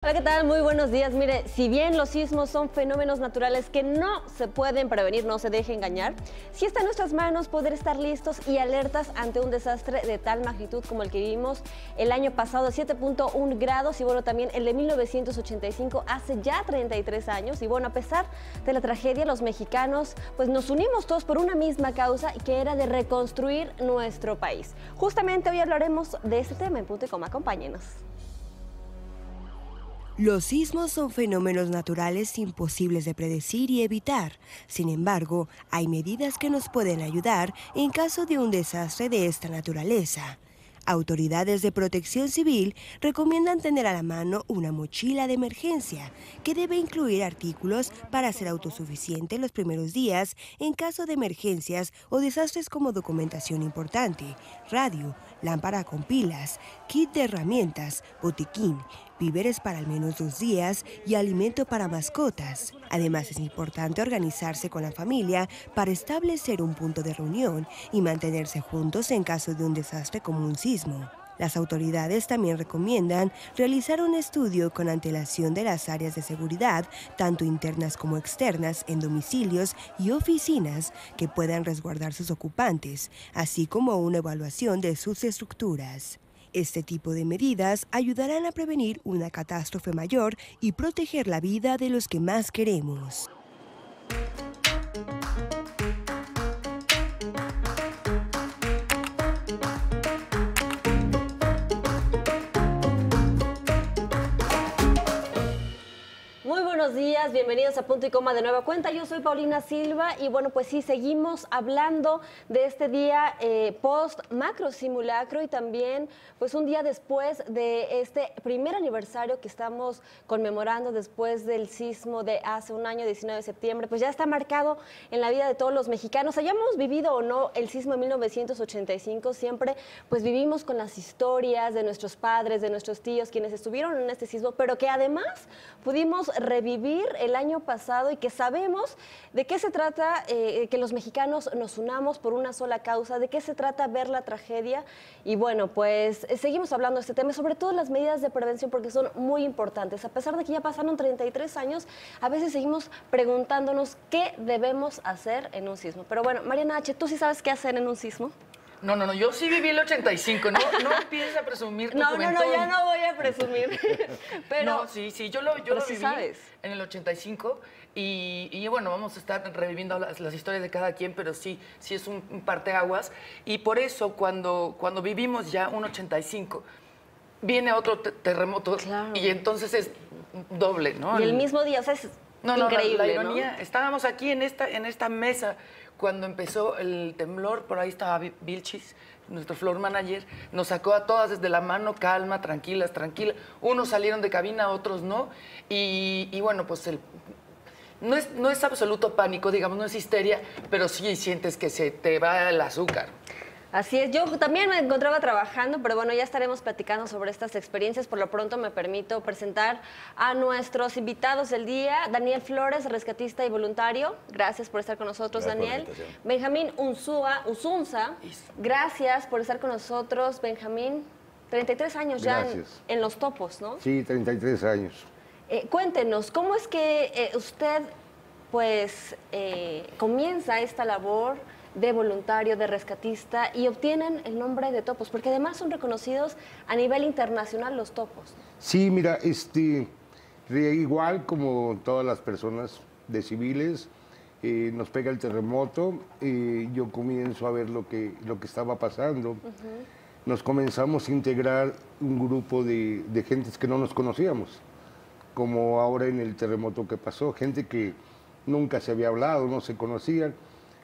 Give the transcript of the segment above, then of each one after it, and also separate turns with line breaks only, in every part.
Hola, ¿qué tal? Muy buenos días. Mire, si bien los sismos son fenómenos naturales que no se pueden prevenir, no se deje engañar, sí está en nuestras manos poder estar listos y alertas ante un desastre de tal magnitud como el que vivimos el año pasado, de 7.1 grados, y bueno, también el de 1985, hace ya 33 años. Y bueno, a pesar de la tragedia, los mexicanos pues nos unimos todos por una misma causa, que era de reconstruir nuestro país. Justamente hoy hablaremos de este tema en Punto y Coma. Acompáñenos.
Los sismos son fenómenos naturales imposibles de predecir y evitar. Sin embargo, hay medidas que nos pueden ayudar en caso de un desastre de esta naturaleza. Autoridades de protección civil recomiendan tener a la mano una mochila de emergencia que debe incluir artículos para ser autosuficiente los primeros días en caso de emergencias o desastres, como documentación importante, radio, lámpara con pilas, kit de herramientas, botiquín, víveres para al menos 2 días y alimento para mascotas. Además, es importante organizarse con la familia para establecer un punto de reunión y mantenerse juntos en caso de un desastre como un sismo. Las autoridades también recomiendan realizar un estudio con antelación de las áreas de seguridad, tanto internas como externas, en domicilios y oficinas que puedan resguardar sus ocupantes, así como una evaluación de sus estructuras. Este tipo de medidas ayudarán a prevenir una catástrofe mayor y proteger la vida de los que más queremos.
Muy buenos días, bienvenidos a Punto y Coma de nueva cuenta. Yo soy Paulina Silva y bueno, pues sí, seguimos hablando de este día post macro simulacro, y también pues un día después de este primer aniversario que estamos conmemorando después del sismo de hace un año, 19 de septiembre. Pues ya está marcado en la vida de todos los mexicanos. Hayamos vivido o no el sismo de 1985, siempre pues vivimos con las historias de nuestros padres, de nuestros tíos, quienes estuvieron en este sismo, pero que además pudimos revivir el año pasado, y que sabemos de qué se trata, que los mexicanos nos unamos por una sola causa, de qué se trata ver la tragedia. Y bueno, pues seguimos hablando de este tema, sobre todo las medidas de prevención, porque son muy importantes. A pesar de que ya pasaron 33 años, a veces seguimos preguntándonos qué debemos hacer en un sismo. Pero bueno, Mariana H., ¿tú sí sabes qué hacer en un sismo?
No, yo sí viví el 85, no empieces a presumir tu juventud.
No, ya no voy a presumir. Pero,
no, sí, yo lo
sí
viví
sabes.
En el 85, y bueno, vamos a estar reviviendo las historias de cada quien, pero sí es un parteaguas, y por eso cuando vivimos ya un 85, viene otro terremoto, claro, y entonces es doble, ¿no?
Y el mismo día, o sea, es increíble,
la ironía,
¿no?
Estábamos aquí en esta mesa cuando empezó el temblor. Por ahí estaba Vilchis, nuestro floor manager, nos sacó a todas desde la mano: calma, tranquilas. Unos salieron de cabina, otros no, y bueno, pues no es absoluto pánico, digamos, no es histeria, pero sí sientes que se te va el azúcar.
Así es, yo también me encontraba trabajando, pero bueno, ya estaremos platicando sobre estas experiencias. Por lo pronto me permito presentar a nuestros invitados del día. Daniel Flores, rescatista y voluntario. Gracias por estar con nosotros, Daniel. Benjamín Unzunza, gracias por estar con nosotros, Benjamín. 33 años ya en Los Topos, ¿no?
Sí, 33 años.
Cuéntenos, ¿cómo es que usted pues comienza esta labor de voluntario, de rescatista, y obtienen el nombre de Topos? Porque además son reconocidos a nivel internacional los Topos.
Sí, mira, igual como todas las personas de civiles, nos pega el terremoto, yo comienzo a ver lo que estaba pasando. Nos comenzamos a integrar un grupo de gentes que no nos conocíamos, como ahora en el terremoto que pasó, gente que nunca se había hablado, no se conocían,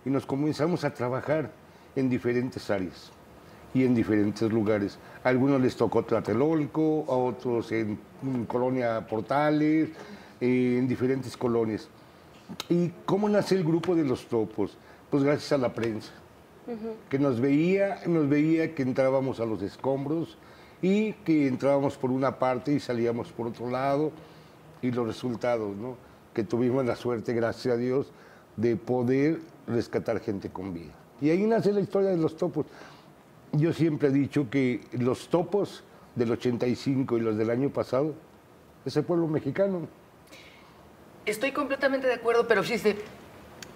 y nos comenzamos a trabajar en diferentes áreas y en diferentes lugares. A algunos les tocó Tlatelolco, a otros en Colonia Portales, en diferentes colonias. ¿Y cómo nace el grupo de Los Topos? Pues gracias a la prensa, que nos veía que entrábamos a los escombros y que entrábamos por una parte y salíamos por otro lado, y los resultados, ¿no? Que tuvimos la suerte, gracias a Dios, de poder rescatar gente con vida. Y ahí nace la historia de Los Topos. Yo siempre he dicho que los topos del 85 y los del año pasado es el pueblo mexicano.
Estoy completamente de acuerdo, pero fíjese,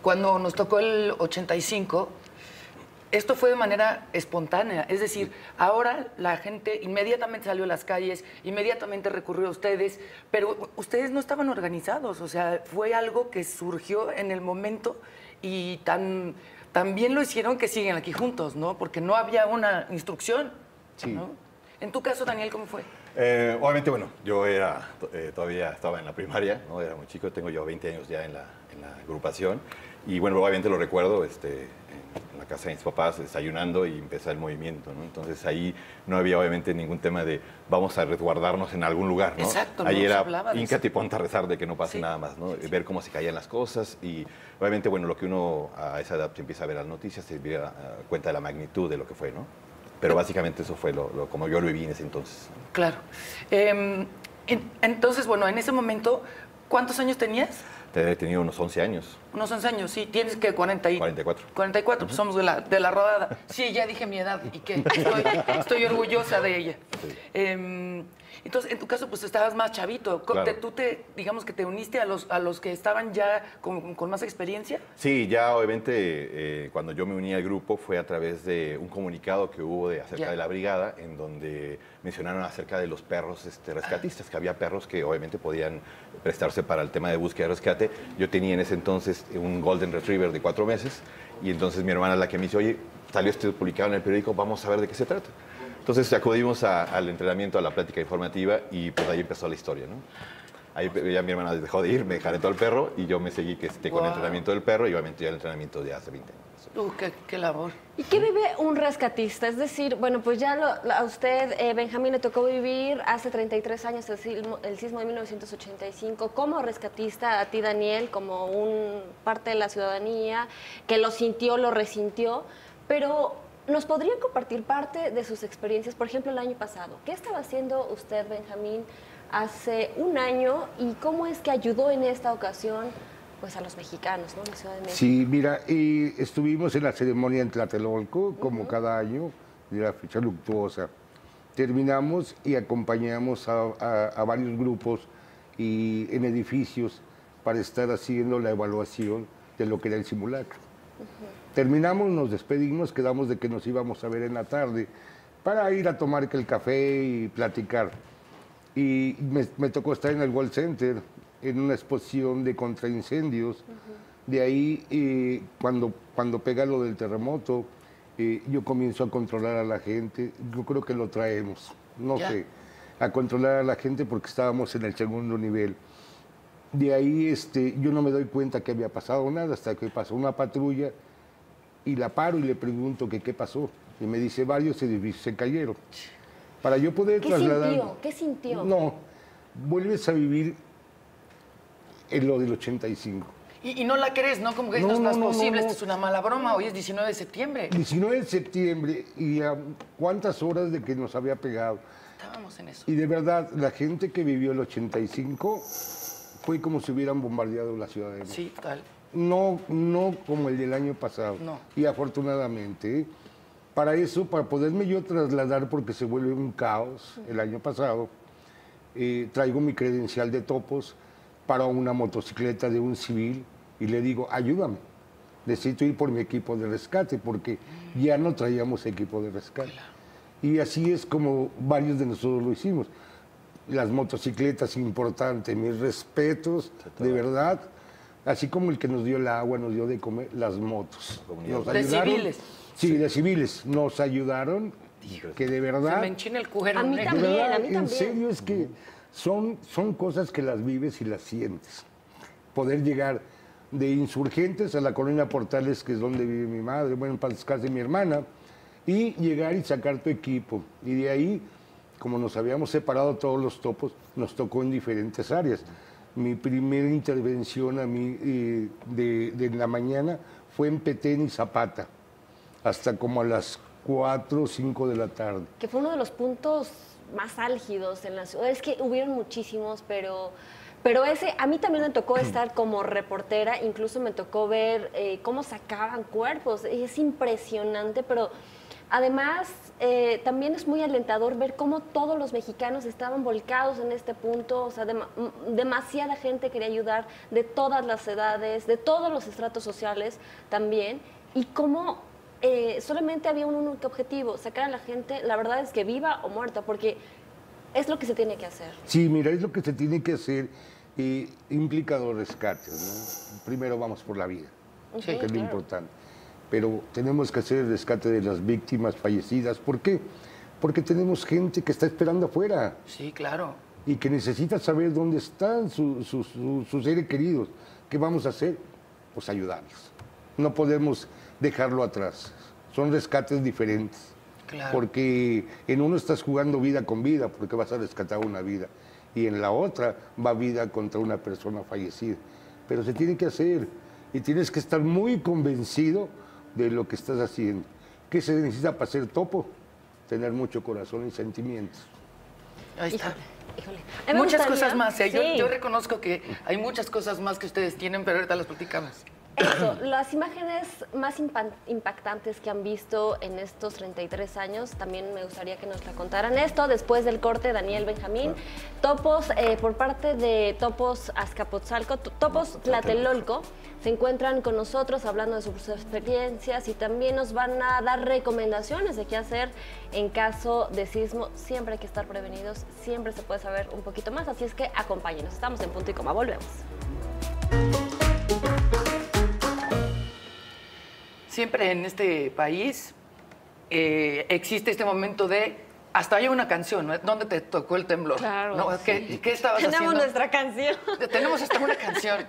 cuando nos tocó el 85, esto fue de manera espontánea. Es decir, ahora la gente inmediatamente salió a las calles, inmediatamente recurrió a ustedes, pero ustedes no estaban organizados. O sea, fue algo que surgió en el momento y también lo hicieron que siguen aquí juntos, ¿no? Porque no había una instrucción,
Sí.
¿no? En tu caso, Daniel, ¿cómo fue?
Obviamente, bueno, yo todavía estaba en la primaria, ¿no? Era muy chico, tengo yo 20 años ya en la agrupación. Y bueno, obviamente lo recuerdo en la casa de mis papás, desayunando y empezar el movimiento, ¿no? Entonces ahí no había obviamente ningún tema de vamos a resguardarnos en algún lugar, ¿no?
Exacto,
ahí
no se
era
hablaba de
híncate
eso.
y ponte a rezar de que no pase
Sí.
nada más, ¿no? Ver cómo se caían las cosas y obviamente, bueno, lo que uno a esa edad se empieza a ver las noticias, se da cuenta de la magnitud de lo que fue, ¿no? Pero básicamente eso fue como yo lo viví en ese entonces.
Claro. Entonces, bueno, en ese momento, ¿cuántos años tenías?
He tenido unos 11 años.
Unos 11 años, sí. Tienes que 44. 44, pues somos de la rodada. Sí, ya dije mi edad y que estoy orgullosa de ella. Entonces, en tu caso, pues estabas más chavito.
Claro.
¿Tú digamos que te uniste a los que estaban ya con más experiencia?
Sí, ya obviamente cuando yo me uní al grupo fue a través de un comunicado que hubo acerca
Ya.
de la brigada, en donde mencionaron acerca de los perros rescatistas, que había perros que obviamente podían prestarse para el tema de búsqueda y rescate. Yo tenía en ese entonces un Golden Retriever de 4 meses y entonces mi hermana es la que me dice, oye, salió publicado en el periódico, vamos a ver de qué se trata. Entonces acudimos al entrenamiento, a la plática informativa y pues ahí empezó la historia, ¿no? Ahí ya mi hermana dejó de ir, me jalé todo el perro y yo me seguí con el
Wow.
entrenamiento del perro y obviamente ya el entrenamiento de hace 20 años.
Qué labor.
¿Y qué vive un rescatista? Es decir, bueno, pues ya a usted, Benjamín, le tocó vivir hace 33 años el sismo de 1985 como rescatista, a ti, Daniel, como parte de la ciudadanía, que lo sintió, lo resintió, pero ¿nos podría compartir parte de sus experiencias? Por ejemplo, el año pasado, ¿qué estaba haciendo usted, Benjamín, hace un año y cómo es que ayudó en esta ocasión pues a los mexicanos, ¿no? En la Ciudad de México.
Sí, mira, estuvimos en la ceremonia en Tlatelolco, como cada año, de la fecha luctuosa. Terminamos y acompañamos a varios grupos y en edificios para estar haciendo la evaluación de lo que era el simulacro. Terminamos, nos despedimos, quedamos de que nos íbamos a ver en la tarde para ir a tomar el café y platicar. Y me tocó estar en el World Center, en una exposición de contraincendios. De ahí, cuando pega lo del terremoto, yo comienzo a controlar a la gente. Yo creo que lo traemos, no
Ya.
sé, a controlar a la gente porque estábamos en el segundo nivel. De ahí yo no me doy cuenta que había pasado nada hasta que pasó una patrulla y la paro y le pregunto que qué pasó. Y me dice, varios edificios se cayeron. Para yo poder
¿Qué
trasladar...
sintió? ¿Qué sintió?
No, vuelves a vivir en lo del 85.
Y no la crees, ¿no? Como que
No,
esto no es
no, no,
posible,
no,
esto es una mala broma. Hoy es 19 de septiembre.
19 de septiembre y a cuántas horas de que nos había pegado.
Estábamos en eso.
Y de verdad, la gente que vivió el 85 fue como si hubieran bombardeado la Ciudad de México.
Sí, tal.
No como el del año pasado.
No.
Y afortunadamente, para eso, para poderme yo trasladar, porque se vuelve un caos el año pasado, traigo mi credencial de topos para una motocicleta de un civil y le digo, ayúdame, necesito ir por mi equipo de rescate, porque ya no traíamos equipo de rescate. Y así es como varios de nosotros lo hicimos. Las motocicletas, importante, mis respetos, de verdad, así como el que nos dio el agua, nos dio de comer, las motos. Nos
¿De
ayudaron.
civiles?
Sí, de civiles. Nos ayudaron, que de
Se
verdad...
me enchina el cujero
A mí
negro.
De
también,
verdad,
a mí
en
también.
serio es que son cosas que las vives y las sientes. Poder llegar de Insurgentes a la colonia Portales, que es donde vive mi madre, bueno, para descansar mi hermana, y llegar y sacar tu equipo. Y de ahí, como nos habíamos separado todos los topos, nos tocó en diferentes áreas. Mi primera intervención a mí de la mañana fue en Petén y Zapata, hasta como a las 4 o 5 de la tarde.
Que fue uno de los puntos más álgidos en la ciudad. Es que hubieron muchísimos, pero ese, a mí también me tocó estar como reportera, incluso me tocó ver cómo sacaban cuerpos. Es impresionante, pero Además, también es muy alentador ver cómo todos los mexicanos estaban volcados en este punto, o sea, demasiada gente quería ayudar, de todas las edades, de todos los estratos sociales también, y cómo solamente había un único objetivo, sacar a la gente, la verdad es que viva o muerta, porque es lo que se tiene que hacer.
Sí, mira, es lo que se tiene que hacer, implica dos rescates, ¿no? Primero vamos por la vida,
Sí,
que es lo
claro.
importante. Pero tenemos que hacer el rescate de las víctimas fallecidas. ¿Por qué? Porque tenemos gente que está esperando afuera
Sí, claro.
y que necesita saber dónde están sus seres queridos. ¿Qué vamos a hacer? Pues ayudarlos. No podemos dejarlo atrás. Son rescates diferentes.
Claro.
Porque en uno estás jugando vida con vida, porque vas a rescatar una vida. Y en la otra va vida contra una persona fallecida. Pero se tiene que hacer. Y tienes que estar muy convencido de lo que estás haciendo. ¿Qué se necesita para ser topo? Tener mucho corazón y sentimientos.
Ahí está.
Híjole. A mí me
Muchas
gustaría-
cosas más. ¿eh?
Sí.
Yo reconozco que hay muchas cosas más que ustedes tienen, pero ahorita las platicamos.
Eso, las imágenes más impactantes que han visto en estos 33 años, también me gustaría que nos la contaran. Esto después del corte, Daniel Benjamín. Topos, por parte de Topos Azcapotzalco, Topos Tlatelolco, se encuentran con nosotros hablando de sus experiencias y también nos van a dar recomendaciones de qué hacer en caso de sismo. Siempre hay que estar prevenidos, siempre se puede saber un poquito más, así es que acompáñenos. Estamos en Punto y Coma, volvemos.
Siempre en este país existe este momento de hasta hay una canción, ¿no? ¿Dónde te tocó el temblor?
Claro,
¿No?
sí.
¿Qué estabas
Tenemos
haciendo?
nuestra canción.
Tenemos hasta una canción.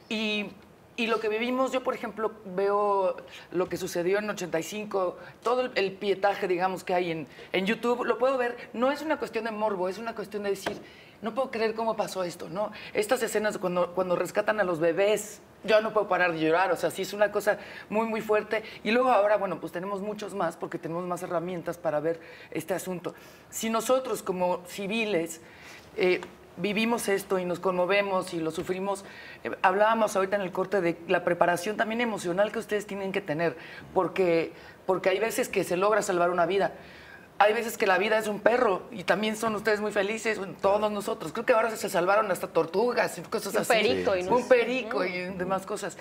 Y lo que vivimos, yo por ejemplo veo lo que sucedió en 85, todo el pietaje, digamos, que hay en YouTube, lo puedo ver, no es una cuestión de morbo, es una cuestión de decir, no puedo creer cómo pasó esto, ¿no? Estas escenas cuando rescatan a los bebés, yo no puedo parar de llorar, o sea, sí es una cosa muy, muy fuerte. Y luego ahora, bueno, pues tenemos muchos más porque tenemos más herramientas para ver este asunto. Si nosotros como civiles vivimos esto y nos conmovemos y lo sufrimos, hablábamos ahorita en el corte de la preparación también emocional que ustedes tienen que tener, porque hay veces que se logra salvar una vida. Hay veces que la vida es un perro y también son ustedes muy felices, todos nosotros. Creo que ahora se salvaron hasta tortugas y cosas así.
Perico y no
Un
sé.
perico y demás cosas.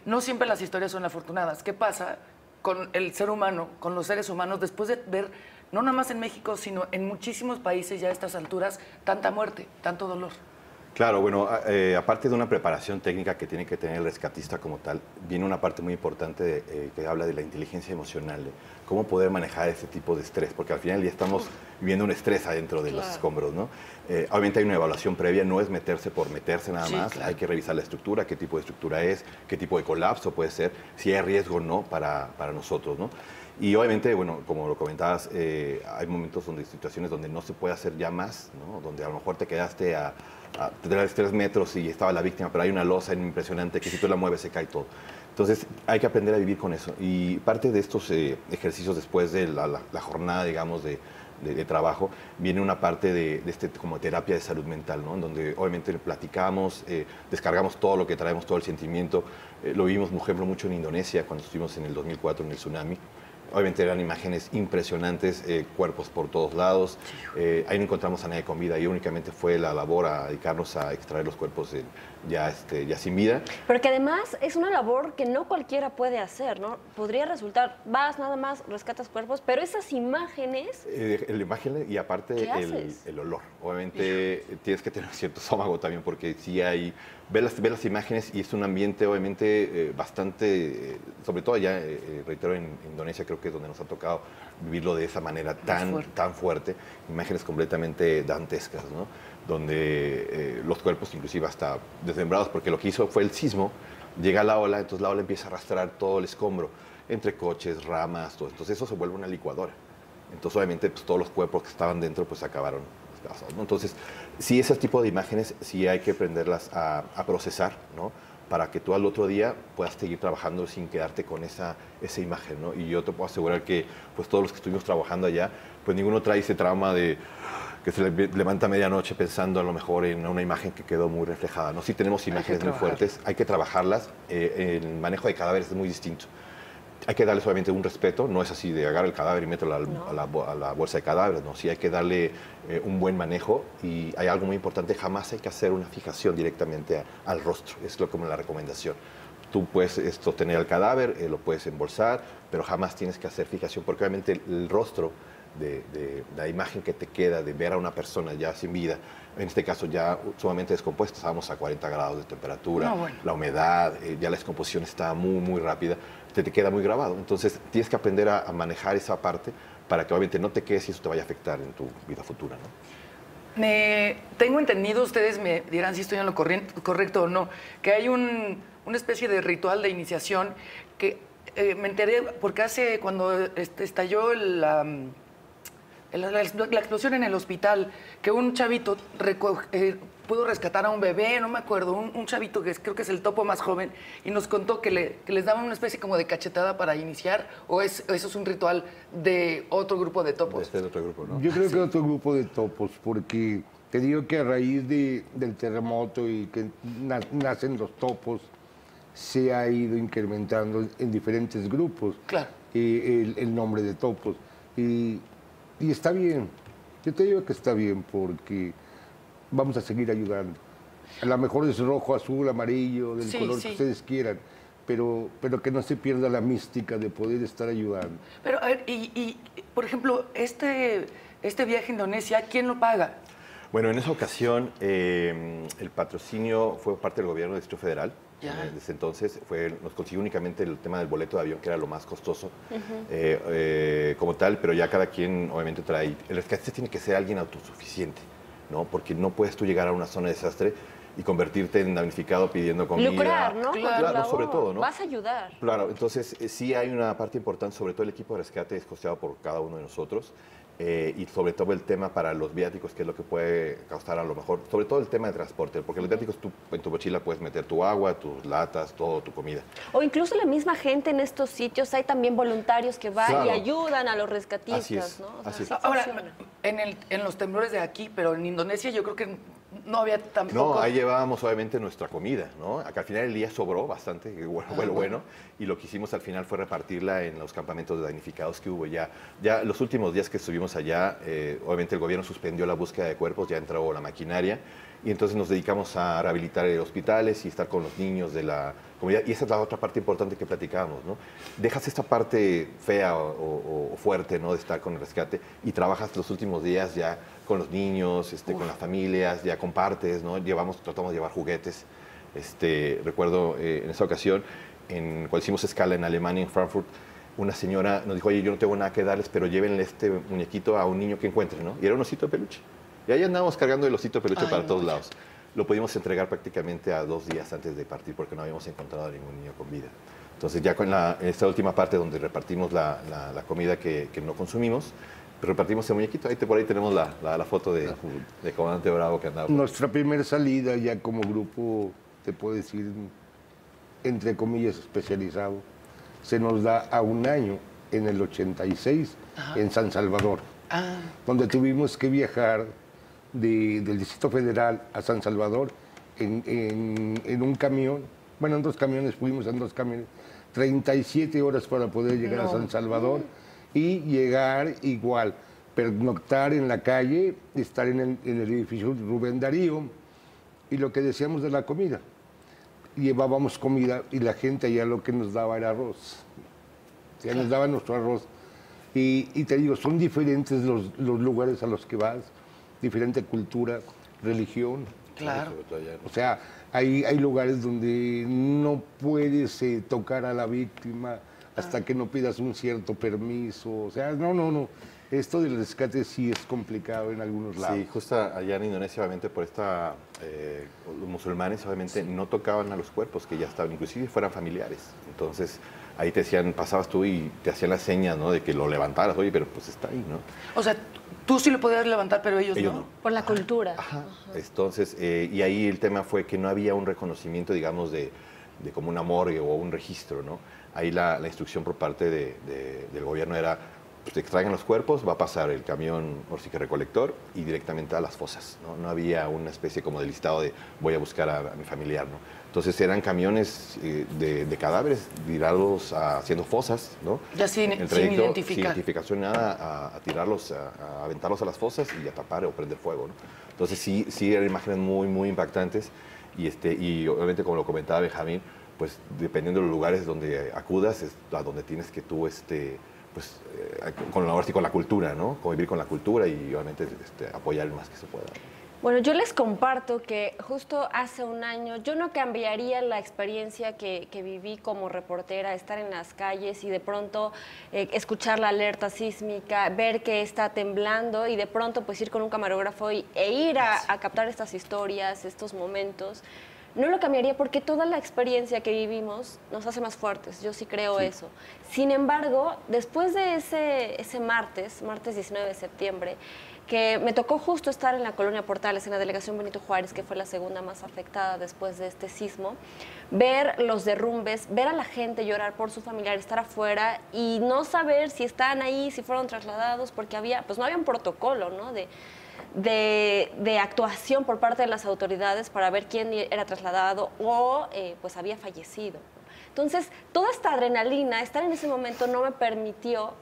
No siempre las historias son afortunadas. ¿Qué pasa con el ser humano, con los seres humanos, después de ver, no nada más en México, sino en muchísimos países ya a estas alturas, tanta muerte, tanto dolor?
Claro, bueno, aparte de una preparación técnica que tiene que tener el rescatista como tal, viene una parte muy importante que habla de la inteligencia emocional, de cómo poder manejar ese tipo de estrés, porque al final ya estamos viviendo un estrés adentro de los escombros, ¿no? Obviamente hay una evaluación previa, no es meterse por meterse nada
Sí,
más,
claro.
hay que revisar la estructura, qué tipo de estructura es, qué tipo de colapso puede ser, si hay riesgo o no para nosotros, ¿no? Y obviamente, bueno, como lo comentabas, hay momentos donde, situaciones donde no se puede hacer ya más, ¿no? Donde a lo mejor te quedaste a 3 metros y estaba la víctima, pero hay una losa impresionante que si tú la mueves se cae todo. Entonces hay que aprender a vivir con eso. Y parte de estos ejercicios después de la jornada, digamos, de trabajo, viene una parte de como terapia de salud mental, ¿no? En donde obviamente platicamos, descargamos todo lo que traemos, todo el sentimiento. Lo vimos, por ejemplo, mucho en Indonesia, cuando estuvimos en el 2004 en el tsunami. Obviamente eran imágenes impresionantes, cuerpos por todos lados. Ahí no encontramos a nadie con vida y únicamente fue la labor a dedicarnos a extraer los cuerpos ya sin vida.
Pero que además es una labor que no cualquiera puede hacer, ¿no? Podría resultar, vas nada más, rescatas cuerpos, pero esas imágenes...
La imagen y aparte
¿Qué haces?
el olor. Obviamente tienes que tener cierto estómago también porque sí hay... Ves las imágenes y es un ambiente obviamente bastante, sobre todo allá, reitero, en Indonesia creo que es donde nos ha tocado vivirlo de esa manera tan fuerte, imágenes completamente dantescas, ¿no? Donde los cuerpos inclusive hasta desmembrados, porque lo que hizo fue el sismo, llega la ola, entonces la ola empieza a arrastrar todo el escombro, entre coches, ramas, todo. Entonces eso se vuelve una licuadora. Entonces obviamente pues, todos los cuerpos que estaban dentro pues acabaron despedazados, ¿no? Entonces sí, ese tipo de imágenes sí hay que aprenderlas a procesar, ¿no? Para que tú al otro día puedas seguir trabajando sin quedarte con esa imagen, ¿no? Y yo te puedo asegurar que pues todos los que estuvimos trabajando allá, pues ninguno trae ese trauma de que se levanta a medianoche pensando a lo mejor en una imagen que quedó muy reflejada, ¿no? Sí tenemos imágenes muy fuertes, hay que trabajarlas, el manejo de cadáveres es muy distinto. hay que darle solamente un respeto, no es así de agarrar el cadáver y meterlo a la bolsa de cadáveres, no, sí hay que darle un buen manejo y hay algo muy importante, jamás hay que hacer una fijación directamente al rostro, es como la recomendación. Tú puedes sostener el cadáver, lo puedes embolsar, pero jamás tienes que hacer fijación porque obviamente el rostro de la imagen que te queda de ver a una persona ya sin vida, en este caso ya sumamente descompuesta, estábamos a 40 grados de temperatura, la humedad, ya la descomposición está muy, muy rápida, te queda muy grabado. Entonces tienes que aprender a manejar esa parte para que obviamente no te quedes y eso te vaya a afectar en tu vida futura, ¿no?
Tengo entendido, ustedes me dirán si estoy en lo correcto o no, que hay una especie de ritual de iniciación que me enteré porque cuando estalló la explosión en el hospital, que un chavito pudo rescatar a un bebé, no me acuerdo, un chavito que creo que es el topo más joven, y nos contó que les daban una especie como de cachetada para iniciar, o eso es un ritual de otro grupo de topos.
De otro grupo, ¿no?
Yo creo que otro grupo de topos, porque te digo que a raíz del terremoto y que nacen los topos, se ha ido incrementando en diferentes grupos el nombre de topos. Y está bien, yo te digo que está bien porque vamos a seguir ayudando. A lo mejor es rojo, azul, amarillo, del color que ustedes quieran, pero que no se pierda la mística de poder estar ayudando.
Pero, a ver, por ejemplo, este viaje a Indonesia, ¿quién lo paga?
Bueno, en esa ocasión el patrocinio fue parte del gobierno del Distrito Federal. Desde entonces nos consiguió únicamente el tema del boleto de avión, que era lo más costoso como tal, pero ya cada quien obviamente trae. El rescatista tiene que ser alguien autosuficiente, ¿no? Porque no puedes tú llegar a una zona de desastre y convertirte en damnificado pidiendo comida.
Lucrar, ¿no?
Claro, sobre todo, ¿no?
Vas a ayudar.
Claro, entonces sí hay una parte importante, sobre todo el equipo de rescate es costeado por cada uno de nosotros. Y sobre todo el tema para los viáticos, que es lo que puede causar a lo mejor, sobre todo el tema de transporte, porque los viáticos tú en tu mochila puedes meter tu agua, tus latas, todo, tu comida.
O incluso la misma gente en estos sitios, hay también voluntarios que van y ayudan a los rescatistas, ¿no? O sea,
así es.
Ahora, en los temblores de aquí, pero en Indonesia yo creo que no había tampoco...
No, ahí llevábamos obviamente nuestra comida, ¿no? Acá al final del día sobró bastante, bueno, y lo que hicimos al final fue repartirla en los campamentos de damnificados que hubo ya. Ya los últimos días que estuvimos allá, obviamente el gobierno suspendió la búsqueda de cuerpos, ya entró la maquinaria, y entonces nos dedicamos a rehabilitar hospitales y estar con los niños de la comunidad. Y esa es la otra parte importante que platicábamos, ¿no? Dejas esta parte fea o fuerte, ¿no? De estar con el rescate y trabajas los últimos días ya con los niños, con las familias, ya compartes, ¿no? Tratamos de llevar juguetes. Recuerdo en esa ocasión, cuando hicimos escala en Alemania, en Frankfurt, una señora nos dijo, oye, yo no tengo nada que darles, pero llévenle este muñequito a un niño que encuentren, ¿no? Y era un osito de peluche. Y ahí andábamos cargando el osito de peluche para todos lados. Lo pudimos entregar prácticamente a 2 días antes de partir porque no habíamos encontrado a ningún niño con vida. Entonces ya en esta última parte donde repartimos la comida que no consumimos, repartimos el muñequito. Por ahí tenemos la foto de Comandante Bravo que andaba.
Nuestra primera salida ya como grupo, te puedo decir, entre comillas, especializado, se nos da a un año, en el 86, en San Salvador, donde tuvimos que viajar del Distrito Federal a San Salvador en un camión, bueno, en 2 camiones, fuimos en 2 camiones, 37 horas para poder llegar a San Salvador y llegar igual, pernoctar en la calle, estar en el edificio Rubén Darío y lo que decíamos de la comida. Llevábamos comida y la gente ya lo que nos daba era arroz, ya nos daba nuestro arroz. Y te digo, son diferentes los lugares a los que vas, diferente cultura, religión.
Claro.
O sea, hay lugares donde no puedes tocar a la víctima hasta que no pidas un cierto permiso. O sea, no. Esto del rescate sí es complicado en algunos lados.
Sí, justo allá en Indonesia, obviamente, por los musulmanes, obviamente, no tocaban a los cuerpos que ya estaban, inclusive fueran familiares. Entonces, ahí te decían, pasabas tú y te hacían las señas, ¿no? De que lo levantaras, oye, pero pues está ahí, ¿no?
O sea, tú sí lo podías levantar, pero ellos no.
Por la cultura.
Ajá. Entonces, y ahí el tema fue que no había un reconocimiento, digamos, de como una morgue o un registro, ¿no? Ahí la instrucción por parte del gobierno era pues, extraigan los cuerpos, va a pasar el camión que recolector y directamente a las fosas, ¿no? No había una especie como de listado de voy a buscar a mi familiar, ¿no? Entonces eran camiones de cadáveres tirados haciendo fosas, ¿no?
Ya sin identificar.
Sin identificación nada, a tirarlos, a aventarlos a las fosas y a tapar o prender fuego, ¿no? Entonces sí eran imágenes muy, muy impactantes y obviamente, como lo comentaba Benjamín, pues dependiendo de los lugares donde acudas, es a donde tienes que tú, pues, con la cultura, ¿no? Convivir con la cultura y obviamente apoyar el más que se pueda.
Bueno, yo les comparto que justo hace un año yo no cambiaría la experiencia que viví como reportera, estar en las calles y de pronto escuchar la alerta sísmica, ver que está temblando y de pronto pues ir con un camarógrafo e ir a captar estas historias, estos momentos. No lo cambiaría porque toda la experiencia que vivimos nos hace más fuertes, yo sí creo eso. Sin embargo, después de ese martes 19 de septiembre, que me tocó justo estar en la colonia Portales, en la delegación Benito Juárez, que fue la segunda más afectada después de este sismo, ver los derrumbes, ver a la gente llorar por su familiar, estar afuera y no saber si están ahí, si fueron trasladados, porque pues no había un protocolo, ¿no? de actuación por parte de las autoridades para ver quién era trasladado o pues había fallecido. Entonces, toda esta adrenalina, estar en ese momento no me permitió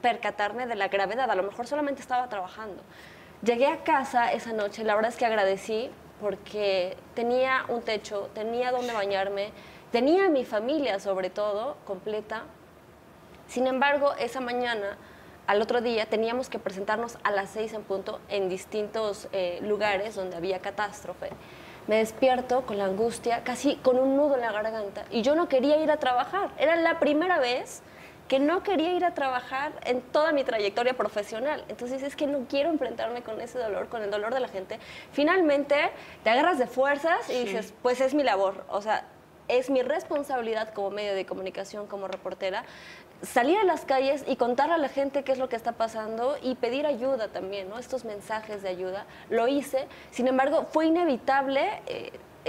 percatarme de la gravedad, a lo mejor solamente estaba trabajando. Llegué a casa esa noche, la verdad es que agradecí porque tenía un techo, tenía donde bañarme, tenía a mi familia sobre todo completa. Sin embargo, esa mañana, al otro día, teníamos que presentarnos a las 6 en punto en distintos lugares donde había catástrofe. Me despierto con la angustia, casi con un nudo en la garganta, y yo no quería ir a trabajar. Era la primera vez que no quería ir a trabajar en toda mi trayectoria profesional. Entonces es que no quiero enfrentarme con ese dolor, con el dolor de la gente. Finalmente te agarras de fuerzas y dices, pues es mi labor, o sea, es mi responsabilidad como medio de comunicación, como reportera, salir a las calles y contarle a la gente qué es lo que está pasando y pedir ayuda también, ¿no? Estos mensajes de ayuda. Lo hice, sin embargo, fue inevitable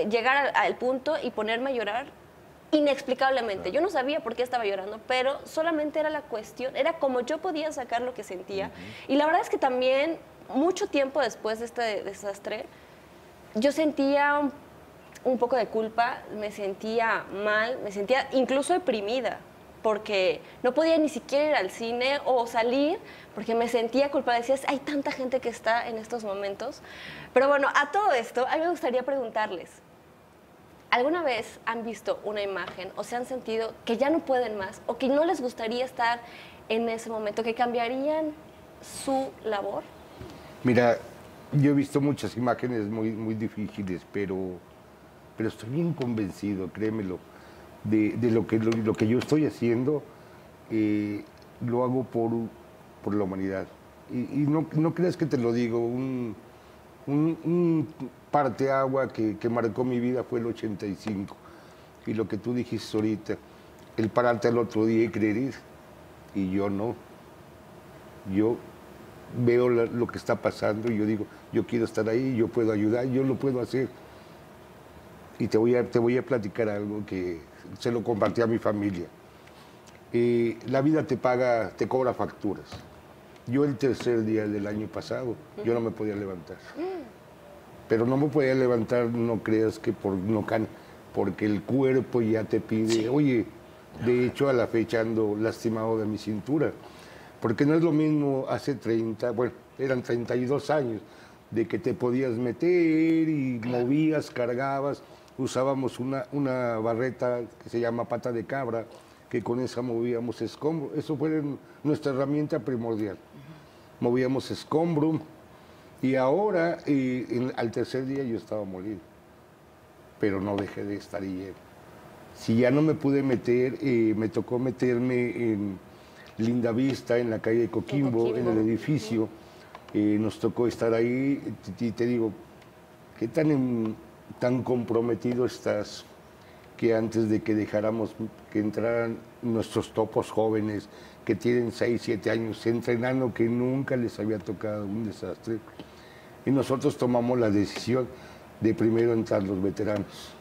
llegar al punto y ponerme a llorar inexplicablemente. Yo no sabía por qué estaba llorando, pero solamente era la cuestión, era como yo podía sacar lo que sentía. Y la verdad es que también, mucho tiempo después de este desastre, yo sentía un poco de culpa, me sentía mal, me sentía incluso deprimida, porque no podía ni siquiera ir al cine o salir, porque me sentía culpable. Decías, hay tanta gente que está en estos momentos. Pero bueno, a todo esto, a mí me gustaría preguntarles, ¿alguna vez han visto una imagen o se han sentido que ya no pueden más o que no les gustaría estar en ese momento, que cambiarían su labor?
Mira, yo he visto muchas imágenes muy, muy difíciles, pero estoy bien convencido, créemelo, de lo que yo estoy haciendo, lo hago por la humanidad. Y no creas que te lo digo, un parteagua que marcó mi vida fue el 85. Y lo que tú dijiste ahorita, el pararte al otro día y creer, y yo no. Yo veo lo que está pasando y yo digo, yo quiero estar ahí, yo puedo ayudar, yo lo puedo hacer. Y te voy a platicar algo que se lo compartí a mi familia. La vida te cobra facturas. Yo el tercer día del año pasado, yo no me podía levantar. Pero no me podía levantar, no creas que porque el cuerpo ya te pide, oye, de hecho a la fecha ando lastimado de mi cintura. Porque no es lo mismo hace eran 32 años, de que te podías meter y movías, cargabas. Usábamos una barreta que se llama pata de cabra, que con esa movíamos escombro. Eso fue nuestra herramienta primordial. Movíamos escombro y ahora, al tercer día yo estaba molido, pero no dejé de estar ahí. Si ya no me pude meter, me tocó meterme en Lindavista, en la calle de Coquimbo, en el edificio. Nos tocó estar ahí y te digo, ¿qué tan comprometido estás que antes de que dejáramos que entraran nuestros topos jóvenes que tienen 6, 7 años entrenando, que nunca les había tocado un desastre? Y nosotros tomamos la decisión de primero entrar los veteranos,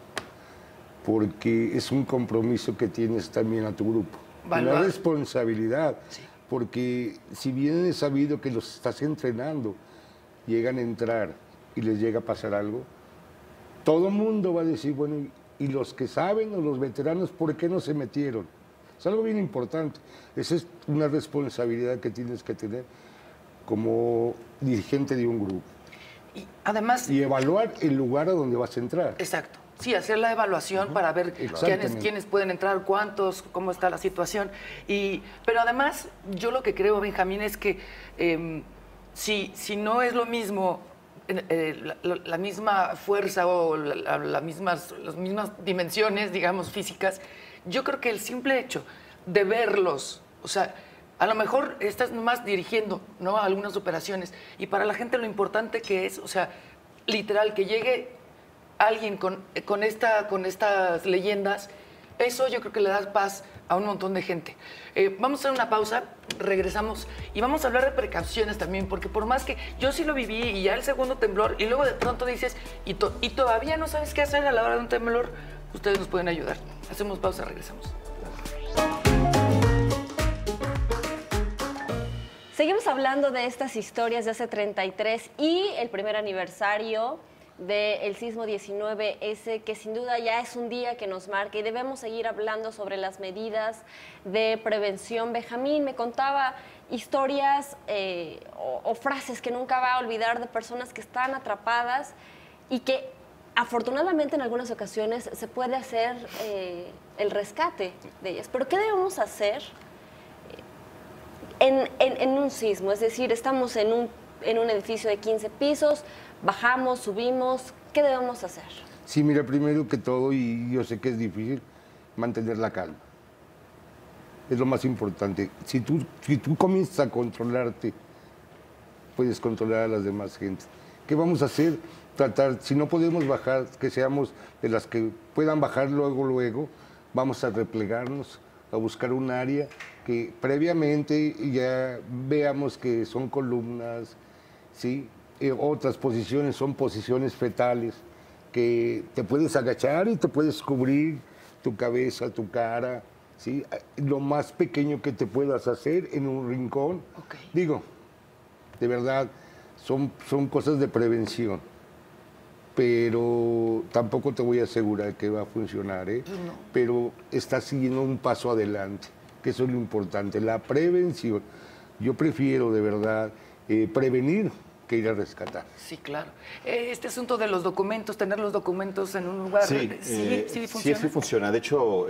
porque es un compromiso que tienes también a tu grupo, una responsabilidad. porque si bien es sabido que los estás entrenando, llegan a entrar y les llega a pasar algo, todo el mundo va a decir, bueno, y los que saben o los veteranos, ¿por qué no se metieron? Es algo bien importante. Esa es una responsabilidad que tienes que tener como dirigente de un grupo.
Y además...
Y evaluar el lugar a donde vas a entrar.
Exacto. Sí, hacer la evaluación para ver quiénes pueden entrar, cuántos, cómo está la situación. Pero además, yo lo que creo, Benjamín, es que si no es lo mismo, la misma fuerza o las mismas dimensiones, digamos, físicas, yo creo que el simple hecho de verlos, o sea, a lo mejor estás nomás dirigiendo, ¿no?, algunas operaciones, y para la gente lo importante que es, o sea, literal, que llegue alguien con estas leyendas, eso yo creo que le da paz a un montón de gente. Vamos a hacer una pausa, regresamos y vamos a hablar de precauciones también, porque por más que yo sí lo viví y ya el segundo temblor, y luego de pronto dices, y todavía no sabes qué hacer a la hora de un temblor, ustedes nos pueden ayudar. Hacemos pausa, regresamos.
Seguimos hablando de estas historias de hace 33 y el primer aniversario del sismo 19S, que sin duda ya es un día que nos marca y debemos seguir hablando sobre las medidas de prevención. Benjamín me contaba historias o frases que nunca va a olvidar de personas que están atrapadas y que afortunadamente en algunas ocasiones se puede hacer el rescate de ellas. Pero ¿qué debemos hacer en un sismo? Es decir, estamos en un edificio de 15 pisos, bajamos, subimos, ¿qué debemos hacer?
Sí, mira, primero que todo, y yo sé que es difícil, mantener la calma. Es lo más importante. Si tú comienzas a controlarte, puedes controlar a las demás gentes. ¿Qué vamos a hacer? Tratar, si no podemos bajar, que seamos de las que puedan bajar luego, vamos a replegarnos, a buscar un área que previamente ya veamos que son columnas, ¿sí? Otras posiciones son posiciones fetales, que te puedes agachar y te puedes cubrir tu cabeza, tu cara, ¿sí? Lo más pequeño que te puedas hacer en un rincón.
Okay.
Digo, de verdad, son cosas de prevención, pero tampoco te voy a asegurar que va a funcionar, ¿eh?
No.
Pero estás siguiendo un paso adelante, que eso es lo importante, la prevención. Yo prefiero, de verdad, prevenir que ir a rescatar.
Sí, claro. Este asunto de los documentos, tener los documentos en un lugar,
sí
funciona.
Sí funciona. De hecho,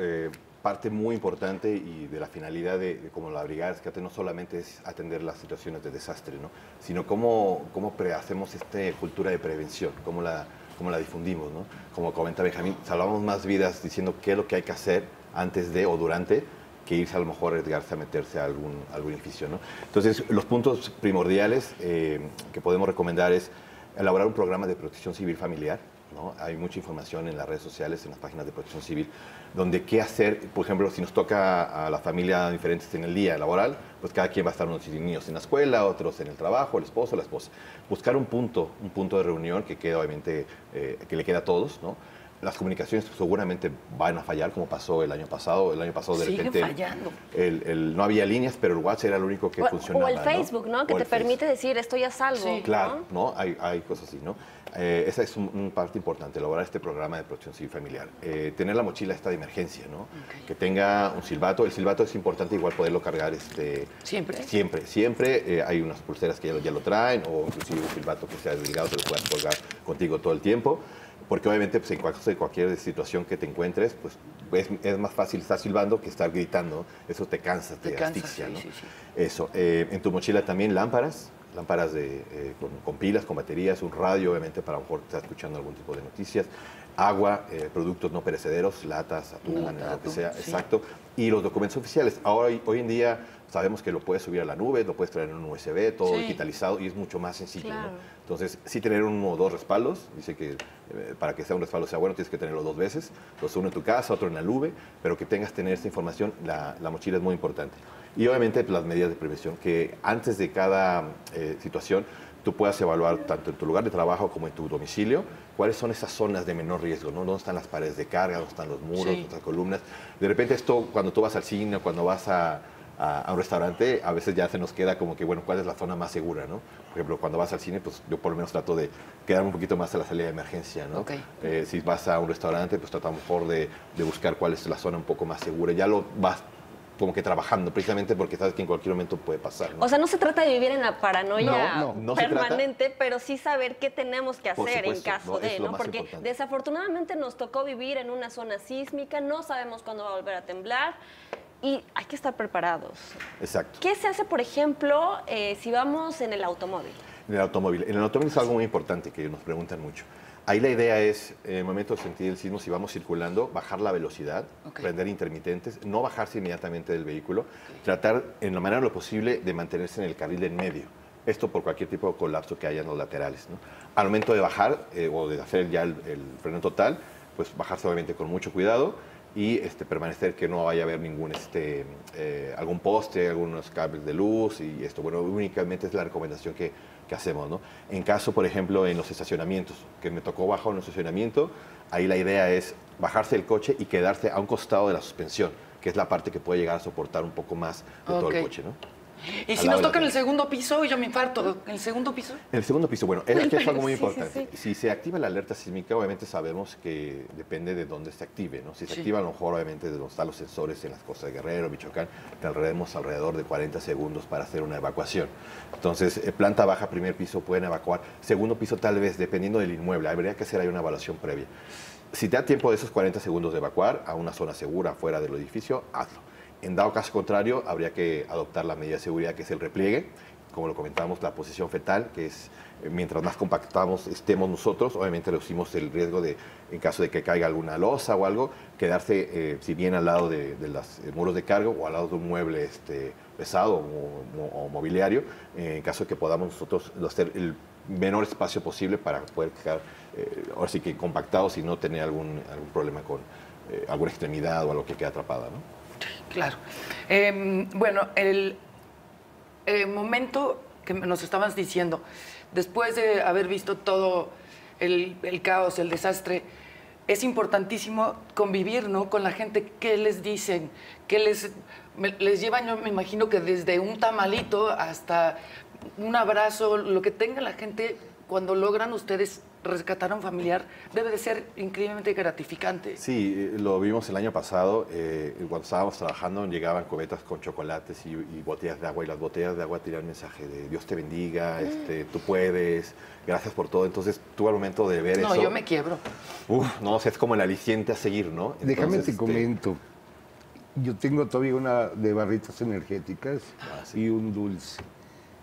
parte muy importante y de la finalidad de como la Brigada de Rescate no solamente es atender las situaciones de desastre, ¿no?, sino cómo hacemos esta cultura de prevención, cómo la difundimos, ¿no? Como comenta Benjamín, salvamos más vidas diciendo qué es lo que hay que hacer antes de o durante, que irse a lo mejor a arriesgarse a meterse a algún edificio, ¿no? Entonces, los puntos primordiales que podemos recomendar es elaborar un programa de protección civil familiar, ¿no? Hay mucha información en las redes sociales, en las páginas de protección civil, donde qué hacer, por ejemplo, si nos toca a la familia diferentes en el día laboral, pues cada quien va a estar, unos niños en la escuela, otros en el trabajo, el esposo, la esposa. Buscar un punto de reunión que quede, obviamente, que le quede a todos, ¿no? Las comunicaciones seguramente van a fallar, como pasó el año pasado. El año pasado de repente
fallando.
No había líneas, pero el WhatsApp era lo único que funcionaba.
O el Facebook, ¿no? Que te permite decir, estoy a salvo.
Sí.
Claro, ¿no? Hay cosas así, ¿no? Esa es una parte importante, elaborar este programa de protección civil familiar. Tener la mochila esta de emergencia, ¿no? Okay. Que tenga un silbato. El silbato es importante igual poderlo cargar
¿Siempre?
Siempre. Hay unas pulseras que ya lo traen, o inclusive un silbato que sea delgado, te lo puedas colgar contigo todo el tiempo. Porque obviamente pues, en cualquier situación que te encuentres, pues es más fácil estar silbando que estar gritando. Eso te cansa, te asfixia, ¿no? Sí. Eso. En tu mochila también lámparas con pilas, con baterías, un radio, obviamente, para a lo mejor estar escuchando algún tipo de noticias, agua, productos no perecederos, latas, atún, lo que sea, sí. Exacto. Y los documentos oficiales. Hoy en día sabemos que lo puedes subir a la nube, lo puedes traer en un USB, todo digitalizado, y es mucho más sencillo, claro, ¿no? Entonces, sí tener uno o dos respaldos. Dice que para que sea un respaldo sea bueno, tienes que tenerlo dos veces. Entonces, uno en tu casa, otro en la nube, pero que tengas tener esta información, la mochila es muy importante. Y obviamente pues, las medidas de prevención, que antes de cada situación tú puedas evaluar tanto en tu lugar de trabajo como en tu domicilio, cuáles son esas zonas de menor riesgo, ¿no? ¿Dónde están las paredes de carga? ¿Dónde están los muros? ¿Dónde están las columnas? De repente esto, cuando tú vas al cine, cuando vas a a un restaurante, a veces ya se nos queda como que, bueno, ¿cuál es la zona más segura, no? Por ejemplo, cuando vas al cine, pues yo por lo menos trato de quedarme un poquito más a la salida de emergencia, ¿no?
Okay.
Si vas a un restaurante, pues trata mejor de buscar cuál es la zona un poco más segura. Ya lo vas como que trabajando, precisamente porque sabes que en cualquier momento puede pasar, ¿no?
O sea, no se trata de vivir en la paranoia
no se
permanente, pero sí saber qué tenemos que
Por
hacer en
supuesto,
caso
no,
de,
es lo
¿no?
más
Porque
importante.
desafortunadamente nos tocó vivir en una zona sísmica, no sabemos cuándo va a volver a temblar y hay que estar preparados.
Exacto.
¿Qué se hace, por ejemplo, si vamos en el automóvil?
En el automóvil. En el automóvil es algo muy importante que nos preguntan mucho. Ahí la idea es, en el momento de sentir el sismo, si vamos circulando, bajar la velocidad, prender intermitentes, no bajarse inmediatamente del vehículo, tratar en la manera de lo posible de mantenerse en el carril en medio. Esto por cualquier tipo de colapso que haya en los laterales, ¿no? Al momento de bajar o de hacer ya el freno total, pues bajarse obviamente con mucho cuidado y permanecer que no vaya a haber ningún algún poste, algunos cables de luz y esto. Bueno, únicamente es la recomendación que hacemos, ¿no? En caso, por ejemplo, en los estacionamientos, que me tocó bajar en un estacionamiento, ahí la idea es bajarse del coche y quedarse a un costado de la suspensión, que es la parte que puede llegar a soportar un poco más de todo el coche, ¿no?
Y si nos toca en el segundo piso y yo me infarto, ¿en el segundo piso?
En el segundo piso, bueno, es algo muy
Sí,
importante.
sí.
Si se activa la alerta sísmica, obviamente sabemos que depende de dónde se active, ¿no? Si se activa, a lo mejor, obviamente, de donde están los sensores en las costas de Guerrero, Michoacán, tardaremos alrededor de 40 segundos para hacer una evacuación. Entonces, planta baja, primer piso, pueden evacuar. Segundo piso, tal vez, dependiendo del inmueble. Habría que hacer ahí una evaluación previa. Si te da tiempo de esos 40 segundos de evacuar a una zona segura fuera del edificio, hazlo. En dado caso contrario, habría que adoptar la medida de seguridad que es el repliegue, como lo comentamos, la posición fetal, que es mientras más compactamos estemos nosotros, obviamente reducimos el riesgo de, en caso de que caiga alguna losa o algo, quedarse, si bien al lado de los muros de carga o al lado de un mueble pesado o mobiliario, en caso de que podamos nosotros hacer el menor espacio posible para poder quedar, ahora sí que compactados y no tener algún problema con alguna extremidad o algo que quede atrapada, ¿no?
Claro. Bueno, el momento que nos estabas diciendo, después de haber visto todo el caos, el desastre, es importantísimo convivir, ¿no?, con la gente. ¿Qué les dicen? ¿Qué les llevan? Yo me imagino que desde un tamalito hasta un abrazo, lo que tenga la gente cuando logran ustedes rescatar a un familiar, debe de ser increíblemente gratificante.
Sí, lo vimos el año pasado, cuando estábamos trabajando llegaban cubetas con chocolates y botellas de agua, y las botellas de agua tenían el mensaje de Dios te bendiga, tú puedes, gracias por todo. Entonces tú al momento de ver eso...
No, yo me quiebro.
No, o sea, es como el aliciente a seguir, ¿no? Entonces,
Déjame te comento, yo tengo todavía una de barritas energéticas y un dulce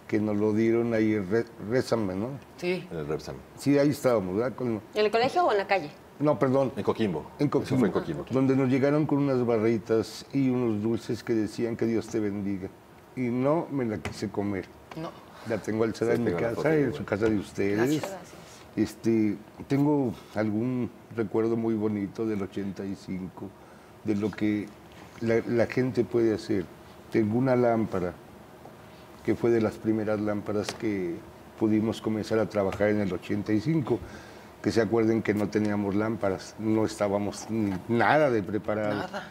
que nos lo dieron ahí, Rézame, ¿no?
Sí.
En el Repsam.
Sí, ahí estábamos, ¿verdad?
¿En el colegio o en la calle?
No, perdón.
En Coquimbo.
En Coquimbo.
Eso fue en Coquimbo.
Donde nos llegaron con unas barritas y unos dulces que decían que Dios te bendiga. Y no me la quise comer.
No.
La tengo alzada en mi
tengo la
casa,
foto,
en
bueno.
su casa de ustedes.
Gracias.
Tengo algún recuerdo muy bonito del 85, de lo que la gente puede hacer. Tengo una lámpara, que fue de las primeras lámparas que pudimos comenzar a trabajar en el 85. Que se acuerden que no teníamos lámparas, no estábamos ni nada de preparados.
Nada.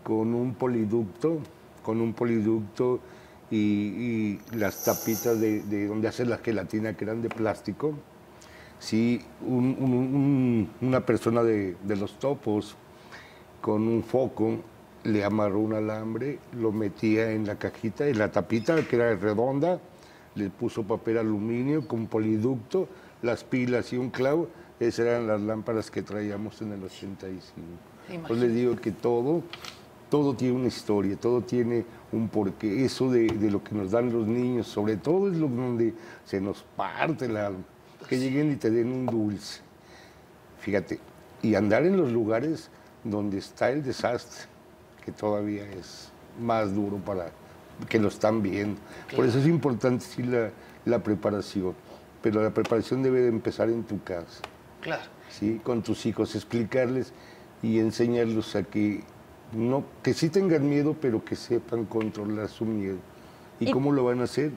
Con un poliducto y las tapitas de donde hace la gelatina, que eran de plástico. Sí, una persona de los topos con un foco le amarró un alambre, lo metía en la cajita, en la tapita, que era redonda, le puso papel aluminio con poliducto, las pilas y un clavo. Esas eran las lámparas que traíamos en el 85. Pues les digo que todo tiene una historia, todo tiene un porqué. Eso de lo que nos dan los niños, sobre todo, es lo donde se nos parte el alma. Que lleguen y te den un dulce. Fíjate, y andar en los lugares donde está el desastre, que todavía es más duro para que lo están viendo. Claro. Por eso es importante sí, la preparación, pero la preparación debe de empezar en tu casa.
Claro.
¿Sí? Con tus hijos, explicarles y enseñarlos a que sí tengan miedo, pero que sepan controlar su miedo. ¿Y cómo lo van a hacer?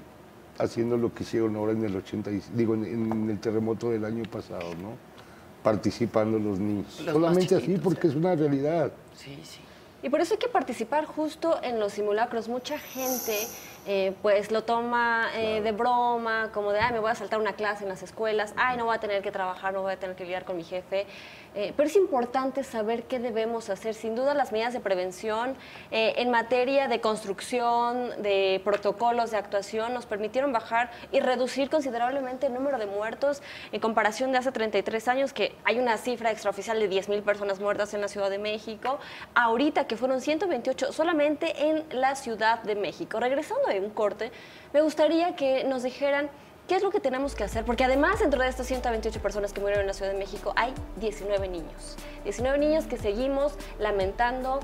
Haciendo lo que hicieron ahora en el en el terremoto del año pasado, ¿no? Participando los niños. Solamente así, porque es una realidad.
Sí, sí.
Y por eso hay que participar justo en los simulacros. Mucha gente pues lo toma de broma, como de, ay, me voy a saltar una clase en las escuelas, ay, no voy a tener que trabajar, no voy a tener que lidiar con mi jefe. Pero es importante saber qué debemos hacer. Sin duda, las medidas de prevención en materia de construcción, de protocolos de actuación, nos permitieron bajar y reducir considerablemente el número de muertos en comparación de hace 33 años, que hay una cifra extraoficial de 10,000 personas muertas en la Ciudad de México, ahorita que fueron 128 solamente en la Ciudad de México. Regresando de un corte, me gustaría que nos dijeran ¿qué es lo que tenemos que hacer? Porque además, dentro de estas 128 personas que murieron en la Ciudad de México, hay 19 niños. 19 niños que seguimos lamentando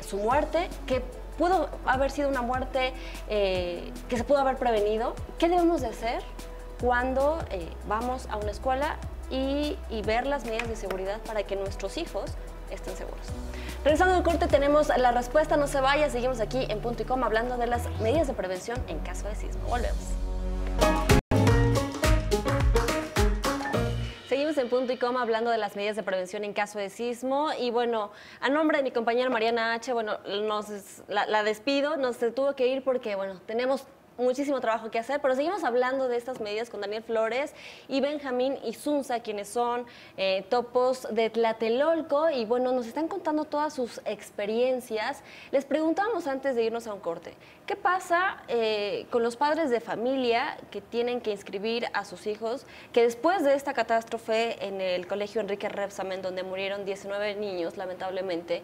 su muerte, que pudo haber sido una muerte que se pudo haber prevenido. ¿Qué debemos de hacer cuando vamos a una escuela y ver las medidas de seguridad para que nuestros hijos estén seguros? Regresando al corte, tenemos la respuesta. No se vaya, seguimos aquí en Punto y Coma hablando de las medidas de prevención en caso de sismo. Volvemos. Seguimos en Punto y Coma hablando de las medidas de prevención en caso de sismo y bueno, a nombre de mi compañera Mariana H., bueno, la despido, nos tuvo que ir porque bueno, tenemos muchísimo trabajo que hacer, pero seguimos hablando de estas medidas con Daniel Flores y Benjamín Isunza, quienes son topos de Tlatelolco y bueno, nos están contando todas sus experiencias. Les preguntamos antes de irnos a un corte, ¿qué pasa con los padres de familia que tienen que inscribir a sus hijos, que después de esta catástrofe en el colegio Enrique Rebsamen, donde murieron 19 niños, lamentablemente,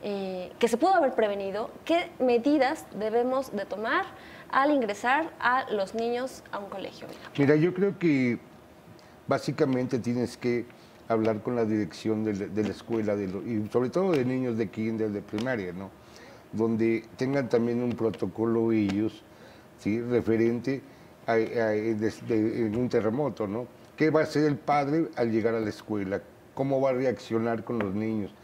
que se pudo haber prevenido, qué medidas debemos de tomar al ingresar a los niños a un colegio?
Mira, yo creo que básicamente tienes que hablar con la dirección de la escuela y sobre todo de niños de kinder, de primaria, ¿no? Donde tengan también un protocolo ellos, ¿sí? Referente en un terremoto, ¿no? ¿Qué va a hacer el padre al llegar a la escuela? ¿Cómo va a reaccionar con los niños?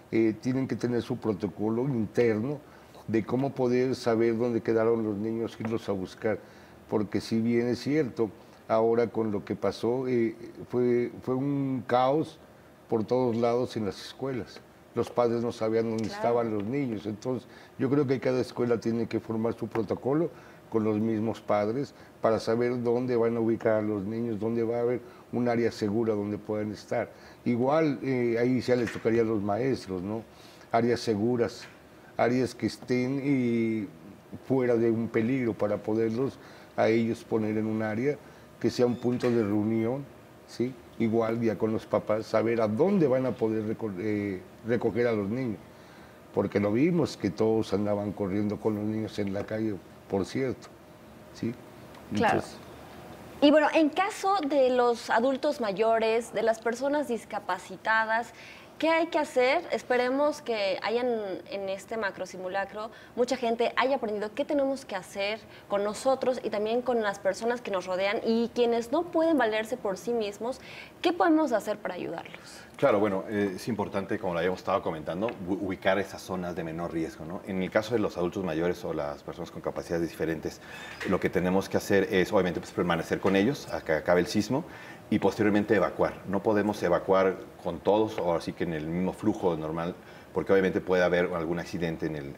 Tienen que tener su protocolo interno de cómo poder saber dónde quedaron los niños, irlos a buscar, porque si bien es cierto, ahora con lo que pasó, fue un caos por todos lados en las escuelas. Los padres no sabían dónde estaban los niños, entonces yo creo que cada escuela tiene que formar su protocolo con los mismos padres para saber dónde van a ubicar a los niños, dónde va a haber un área segura donde puedan estar. Igual ahí ya les tocaría a los maestros, ¿no? Áreas seguras, áreas que estén fuera de un peligro para poderlos a ellos poner en un área que sea un punto de reunión, ¿sí? Igual ya con los papás, saber a dónde van a poder recoger a los niños, porque lo vimos que todos andaban corriendo con los niños en la calle, por cierto, ¿sí?
Claro. Entonces, y bueno, en caso de los adultos mayores, de las personas discapacitadas, ¿qué hay que hacer? Esperemos que hayan en este macro simulacro mucha gente haya aprendido qué tenemos que hacer con nosotros y también con las personas que nos rodean y quienes no pueden valerse por sí mismos, ¿qué podemos hacer para ayudarlos?
Claro, bueno, es importante, como lo habíamos estado comentando, ubicar esas zonas de menor riesgo, ¿no? En el caso de los adultos mayores o las personas con capacidades diferentes, lo que tenemos que hacer es, obviamente, pues, permanecer con ellos hasta que acabe el sismo y posteriormente evacuar. No podemos evacuar con todos o así que en el mismo flujo normal, porque obviamente puede haber algún accidente en el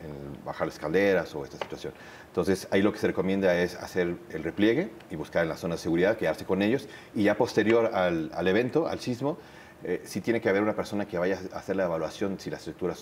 bajar escaleras o esta situación. Entonces, ahí lo que se recomienda es hacer el repliegue y buscar en la zona de seguridad, quedarse con ellos y ya posterior al evento, al sismo, sí tiene que haber una persona que vaya a hacer la evaluación si las estructuras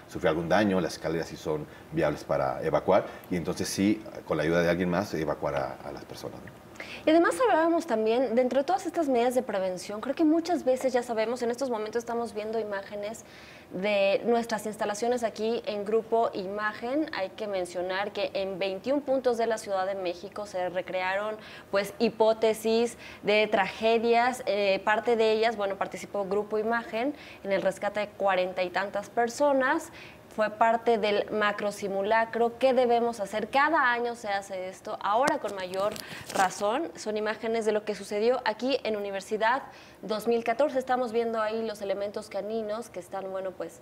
sufrió algún daño, las escaleras sí son viables para evacuar y entonces sí, con la ayuda de alguien más, evacuar a las personas, ¿no?
Y además hablábamos también, dentro de todas estas medidas de prevención, creo que muchas veces ya sabemos, en estos momentos estamos viendo imágenes de nuestras instalaciones aquí en Grupo Imagen. Hay que mencionar que en 21 puntos de la Ciudad de México se recrearon pues hipótesis de tragedias, parte de ellas, bueno, participó Grupo Imagen en el rescate de 40 y tantas personas. fue parte del macro simulacro. ¿Qué debemos hacer? Cada año se hace esto, ahora con mayor razón. Son imágenes de lo que sucedió aquí en Universidad 2014. Estamos viendo ahí los elementos caninos que están, bueno, pues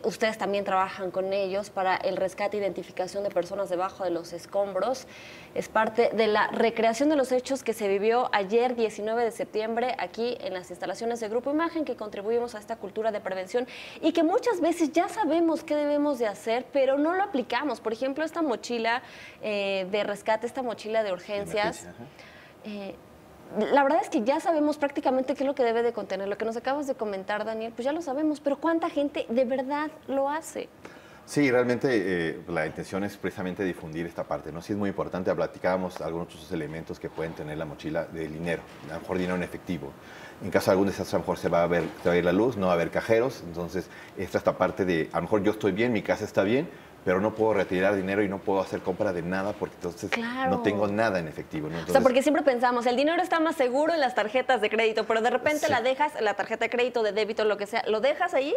ustedes también trabajan con ellos para el rescate e identificación de personas debajo de los escombros. Es parte de la recreación de los hechos que se vivió ayer, 19 de septiembre, aquí en las instalaciones de Grupo Imagen, que contribuimos a esta cultura de prevención y que muchas veces ya sabemos qué debemos de hacer, pero no lo aplicamos. Por ejemplo, esta mochila de rescate, esta mochila de urgencias. La verdad es que ya sabemos prácticamente qué es lo que debe de contener. Lo que nos acabas de comentar, Daniel, pues ya lo sabemos, pero ¿cuánta gente de verdad lo hace?
Sí, realmente la intención es precisamente difundir esta parte, ¿no? Sí es muy importante, platicábamos algunos otros elementos que pueden tener la mochila de dinero, a lo mejor dinero en efectivo. En caso de algún desastre, a lo mejor se va a ir la luz, no va a haber cajeros, entonces esta parte de, a lo mejor yo estoy bien, mi casa está bien, pero no puedo retirar dinero y no puedo hacer compra de nada porque entonces no tengo nada en efectivo, ¿no? Entonces,
o sea, porque siempre pensamos, el dinero está más seguro en las tarjetas de crédito, pero de repente la dejas, la tarjeta de crédito, de débito, lo que sea, lo dejas ahí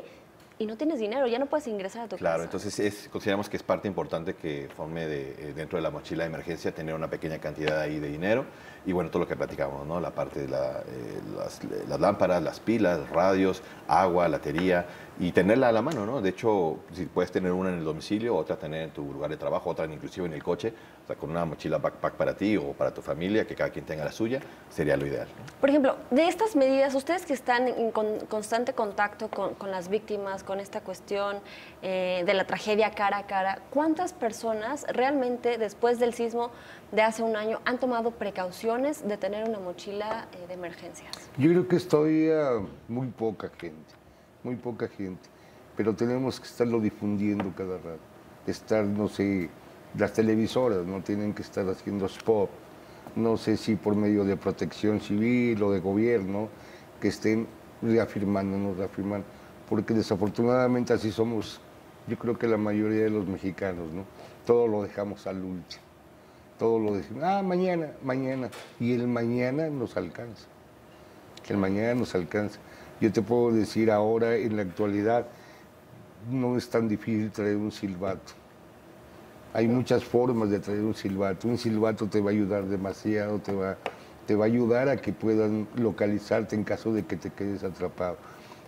y no tienes dinero, ya no puedes ingresar a tu casa.
Claro, entonces consideramos que es parte importante que forme dentro de la mochila de emergencia tener una pequeña cantidad ahí de dinero y bueno, todo lo que platicamos, ¿no? La parte de las lámparas, las pilas, radios, agua, latería y tenerla a la mano, ¿no? De hecho, si puedes tener una en el domicilio, otra tener en tu lugar de trabajo, otra inclusive en el coche, o sea, con una mochila backpack para ti o para tu familia, que cada quien tenga la suya, sería lo ideal, ¿no?
Por ejemplo, de estas medidas, ustedes que están en constante contacto con las víctimas, con esta cuestión de la tragedia cara a cara, ¿cuántas personas realmente después del sismo de hace un año han tomado precauciones de tener una mochila de emergencias?
Yo creo que estoy muy poca gente, pero tenemos que estarlo difundiendo cada rato. Estar, no sé, las televisoras no tienen que estar haciendo spot, no sé si por medio de protección civil o de gobierno, que estén reafirmando, porque desafortunadamente así somos, yo creo que la mayoría de los mexicanos, ¿no? Todo lo dejamos al último, todo lo decimos, mañana, y el mañana nos alcanza, Yo te puedo decir ahora, en la actualidad, no es tan difícil traer un silbato. Hay muchas formas de traer un silbato te va a ayudar demasiado, te va a ayudar a que puedan localizarte en caso de que te quedes atrapado.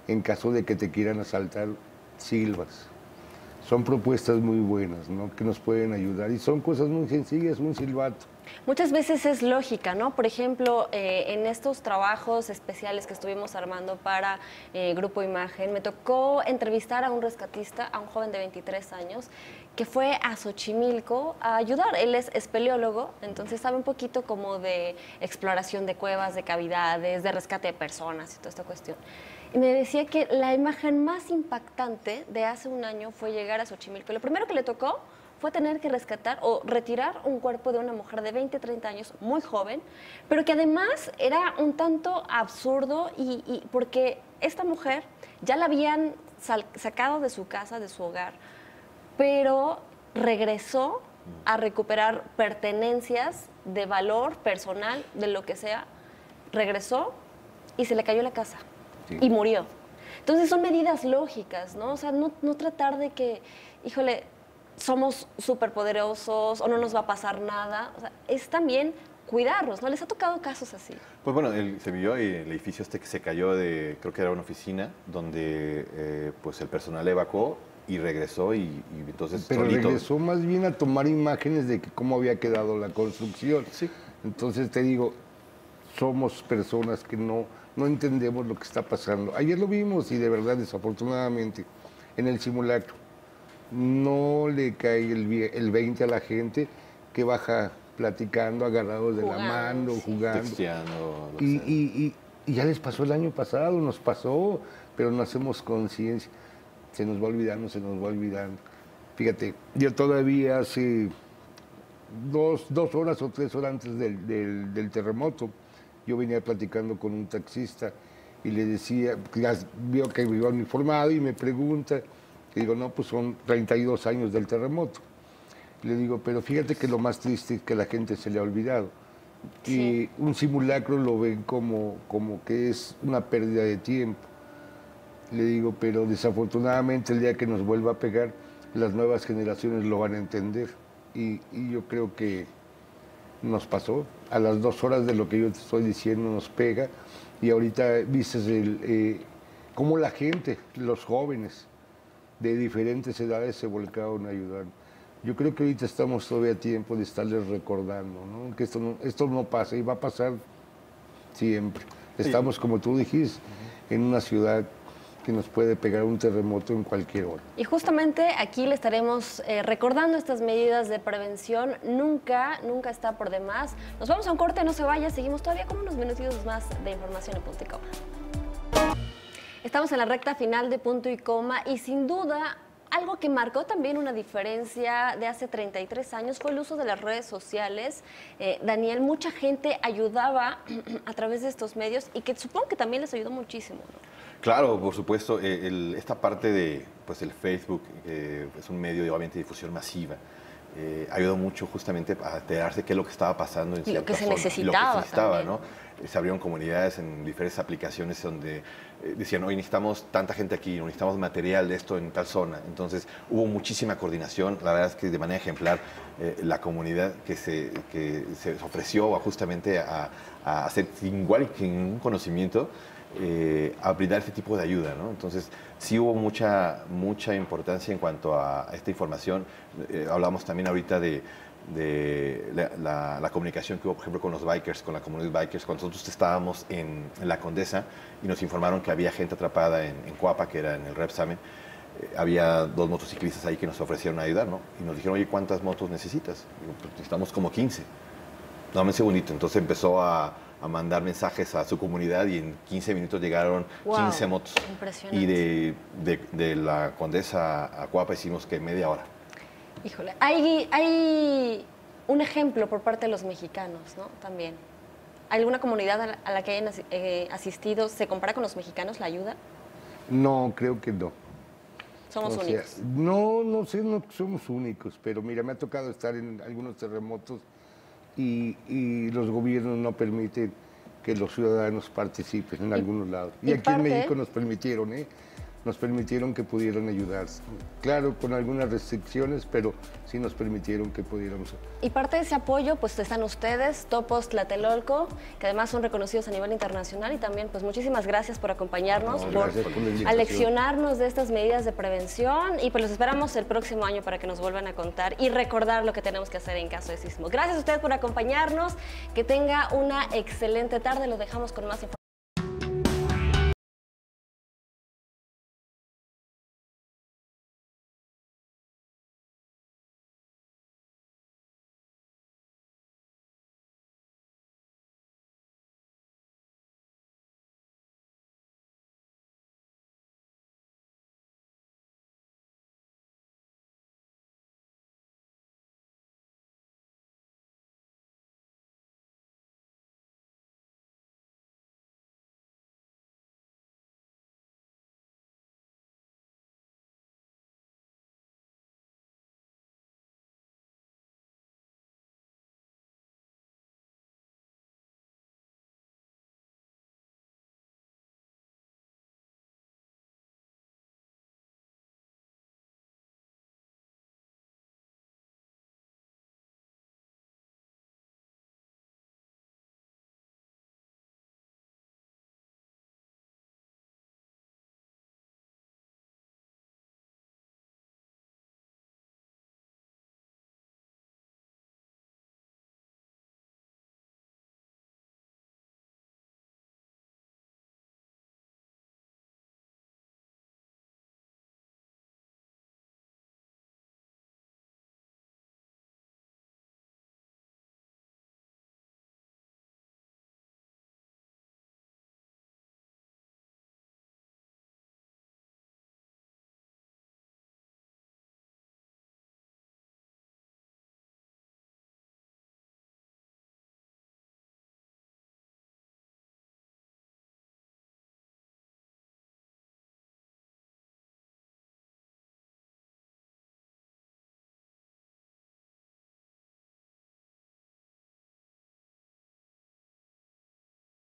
En caso de que te quieran asaltar, silbas. Son propuestas muy buenas, ¿no? Que nos pueden ayudar y son cosas muy sencillas, un silbato.
Muchas veces es lógica, ¿no? Por ejemplo, en estos trabajos especiales que estuvimos armando para Grupo Imagen, me tocó entrevistar a un rescatista, a un joven de 23 años, que fue a Xochimilco a ayudar. Él es espeleólogo, entonces sabe un poquito como de exploración de cuevas, de cavidades, de rescate de personas y toda esta cuestión. Y me decía que la imagen más impactante de hace un año fue llegar a Xochimilco. Lo primero que le tocó fue tener que rescatar o retirar un cuerpo de una mujer de 20, 30 años, muy joven, pero que además era un tanto absurdo y porque esta mujer ya la habían sacado de su casa, de su hogar, pero regresó a recuperar pertenencias de valor personal, de lo que sea, regresó y se le cayó la casa. Sí. Y murió. Entonces son medidas lógicas, ¿no? O sea, no tratar de que, híjole, somos superpoderosos o no nos va a pasar nada. O sea, es también cuidarnos, ¿no? ¿Les ha tocado casos así?
Pues bueno, se vio el edificio este que se cayó creo que era una oficina, donde pues el personal evacuó y regresó y entonces
Pero
solito...
regresó más bien a tomar imágenes de cómo había quedado la construcción.
Sí.
Entonces te digo, somos personas que no entendemos lo que está pasando. Ayer lo vimos y de verdad, desafortunadamente, en el simulacro, no le cae el 20 a la gente que baja platicando, agarrados de la mano, jugando.
Texteando,
y ya les pasó el año pasado, nos pasó, pero no hacemos conciencia. Se nos va olvidando. Fíjate, yo todavía hace dos horas o 3 horas antes del terremoto, yo venía platicando con un taxista y le decía, vio que iba uniformado y me pregunta, le digo, no, pues son 32 años del terremoto. Le digo, pero fíjate que lo más triste es que la gente se le ha olvidado. Sí. Y un simulacro lo ven como que es una pérdida de tiempo. Le digo, pero desafortunadamente el día que nos vuelva a pegar, las nuevas generaciones lo van a entender. Y yo creo que nos pasó. A las 2 horas de lo que yo te estoy diciendo nos pega. Y ahorita viste cómo la gente, los jóvenes de diferentes edades se volcaron a ayudar. Yo creo que ahorita estamos todavía a tiempo de estarles recordando, ¿no? Que esto no pasa y va a pasar siempre. Estamos, como tú dijiste, en una ciudad que nos puede pegar un terremoto en cualquier hora.
Y justamente aquí le estaremos recordando estas medidas de prevención. Nunca está por demás. Nos vamos a un corte, no se vaya, seguimos todavía con unos minutitos más de información en Punto y Coma. Estamos en la recta final de Punto y Coma y sin duda algo que marcó también una diferencia de hace 33 años fue el uso de las redes sociales. Daniel, mucha gente ayudaba a través de estos medios y que supongo que también les ayudó muchísimo, ¿no?
Claro, por supuesto. Esta parte de pues, el Facebook es un medio de obviamente difusión masiva. Ayudó mucho justamente a enterarse qué es lo que estaba pasando en
lo que se
zona,
necesitaba,
¿no? Se abrieron comunidades en diferentes aplicaciones donde decían, hoy necesitamos tanta gente aquí, necesitamos material de esto en tal zona. Entonces hubo muchísima coordinación. La verdad es que de manera ejemplar la comunidad que se ofreció justamente a hacer igual que un conocimiento, a brindar este tipo de ayuda, ¿no? Entonces, sí hubo mucha importancia en cuanto a esta información. Hablamos también ahorita de la comunicación que hubo, por ejemplo, con los bikers, con la comunidad bikers. Cuando nosotros estábamos en la Condesa y nos informaron que había gente atrapada en Coapa, que era en el Repsamen, había 2 motociclistas ahí que nos ofrecieron ayudar, ¿no? Y nos dijeron, oye, ¿cuántas motos necesitas? Digo, pues necesitamos como 15. Dame un segundito. Entonces empezó a mandar mensajes a su comunidad y en 15 minutos llegaron 15 motos.
Impresionante.
Y de la Condesa a Coapa hicimos que media hora.
Híjole, hay un ejemplo por parte de los mexicanos, ¿no? También. ¿Alguna comunidad a la que hayan asistido se compara con los mexicanos la ayuda?
No, creo que no.
Somos únicos.
No sé, no somos únicos, pero mira, me ha tocado estar en algunos terremotos y los gobiernos no permiten que los ciudadanos participen en algunos lados. Y aquí en México nos permitieron, nos permitieron que pudieran ayudarse. Claro, con algunas restricciones, pero sí nos permitieron que pudiéramos.
Y parte de ese apoyo, pues están ustedes, Topos Tlatelolco, que además son reconocidos a nivel internacional, y también, pues muchísimas gracias por acompañarnos, por aleccionarnos de estas medidas de prevención, y pues los esperamos el próximo año para que nos vuelvan a contar y recordar lo que tenemos que hacer en caso de sismo. Gracias a ustedes por acompañarnos, que tenga una excelente tarde, los dejamos con más información.